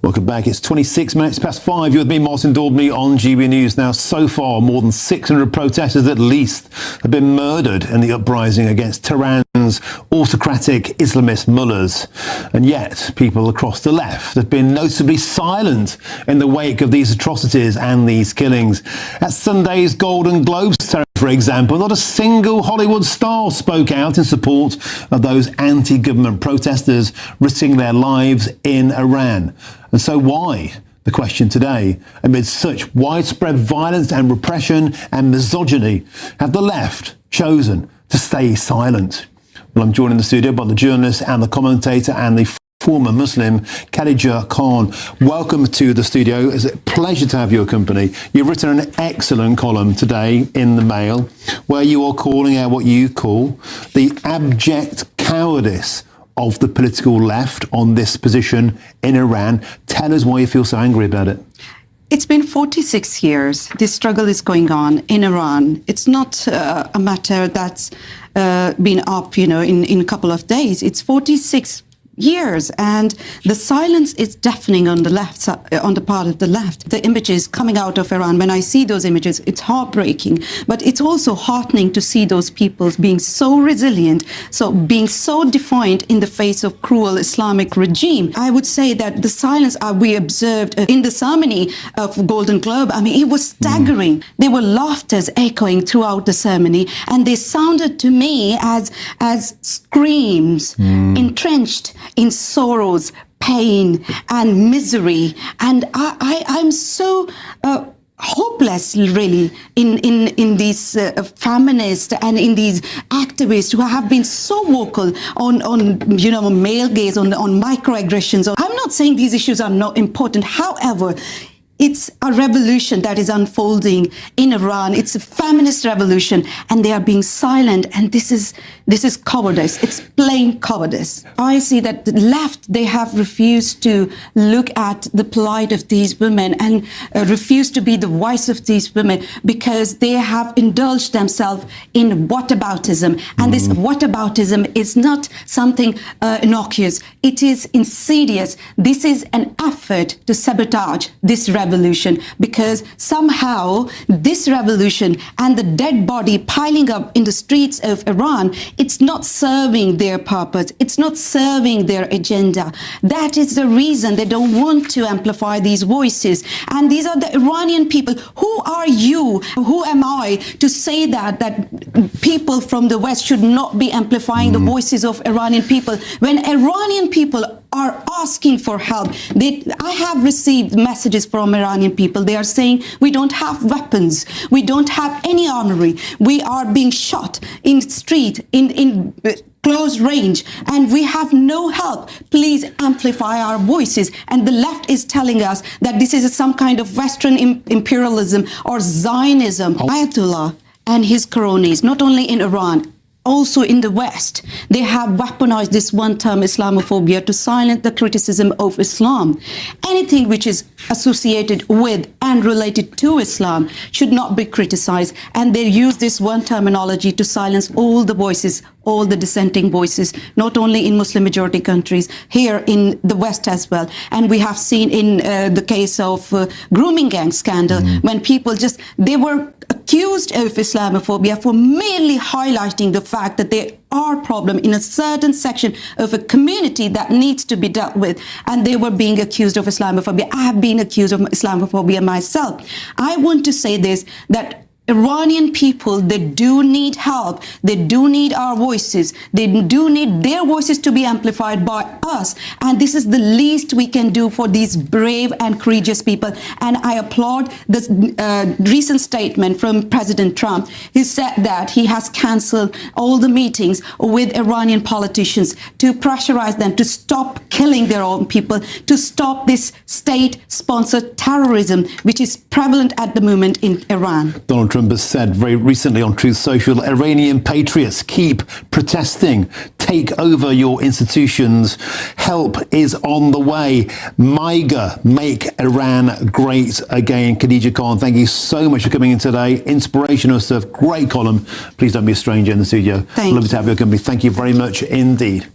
Welcome back. It's 26 minutes past 5. You're with me, Martin Daubney, on GB News. Now, so far, more than 600 protesters at least have been murdered in the uprising against Tehran's autocratic Islamist mullahs. And yet, people across the left have been noticeably silent in the wake of these atrocities and these killings. At Sunday's Golden Globes, for example, not a single Hollywood star spoke out in support of those anti-government protesters risking their lives in Iran. And so why, the question today, amid such widespread violence and repression and misogyny, have the left chosen to stay silent? Well, I'm joined in the studio by the journalist and the commentator and the former Muslim, Khadija Khan. Welcome to the studio. It's a pleasure to have your company. You've written an excellent column today in the Mail where you are calling out what you call the abject cowardice of the political left on this position in Iran. Tell us why you feel so angry about it. It's been 46 years. This struggle is going on in Iran. It's not a matter that's been up, in a couple of days. It's 46 years, and the silence is deafening on the left, on the part of the left. The images coming out of Iran, when I see those images, it's heartbreaking, but it's also heartening to see those people being so resilient, so being so defiant in the face of cruel Islamic regime. I would say that the silence we observed in the ceremony of Golden Globe, it was staggering. There were laughters echoing throughout the ceremony, and they sounded to me as screams entrenched in sorrows, pain, and misery. And I'm so hopeless, really, in these feminists and in these activists who have been so vocal on male gaze, on microaggressions. I'm not saying these issues are not important. However, it's a revolution that is unfolding in Iran. It's a feminist revolution, and they are being silent. And this is cowardice. It's plain cowardice. I see that the left, they have refused to look at the plight of these women and refused to be the voice of these women because they have indulged themselves in whataboutism. And this whataboutism is not something innocuous. It is insidious. This is an effort to sabotage this revolution, because somehow this revolution and the dead body piling up in the streets of Iran, it's not serving their purpose. It's not serving their agenda. That is the reason they don't want to amplify these voices. And these are the Iranian people. Who are you? Who am I to say that people from the West should not be amplifying the voices of Iranian people? When Iranian people are asking for help, I have received messages from Iranian people. They are saying, we don't have weapons, we don't have any armory, we are being shot in street, in close range, and we have no help. Please amplify our voices. And the left is telling us that this is some kind of Western imperialism or Zionism. Ayatollah and his cronies, not only in Iran, also in the West, they have weaponized this one term, Islamophobia, to silence the criticism of Islam. Anything which is associated with and related to Islam should not be criticized. And they use this one terminology to silence all the voices, all the dissenting voices, not only in Muslim majority countries, here in the West as well. And we have seen in the case of grooming gang scandal, when people they were accused of Islamophobia for merely highlighting the fact that there are problems in a certain section of a community that needs to be dealt with, and they were being accused of Islamophobia. I have been accused of Islamophobia myself. I want to say this, that Iranian people, they do need help. They do need our voices. They do need their voices to be amplified by us. And this is the least we can do for these brave and courageous people. And I applaud this recent statement from President Trump. He said that he has canceled all the meetings with Iranian politicians to pressurize them to stop killing their own people, to stop this state-sponsored terrorism, which is prevalent at the moment in Iran. Donald Trump has said very recently on Truth Social, Iranian patriots, keep protesting, take over your institutions, help is on the way, MIGA, make Iran great again. Khadija Khan, thank you so much for coming in today. Inspirational stuff, great column. Please don't be a stranger in the studio. Thank you. Lovely to have your company. Thank you very much indeed.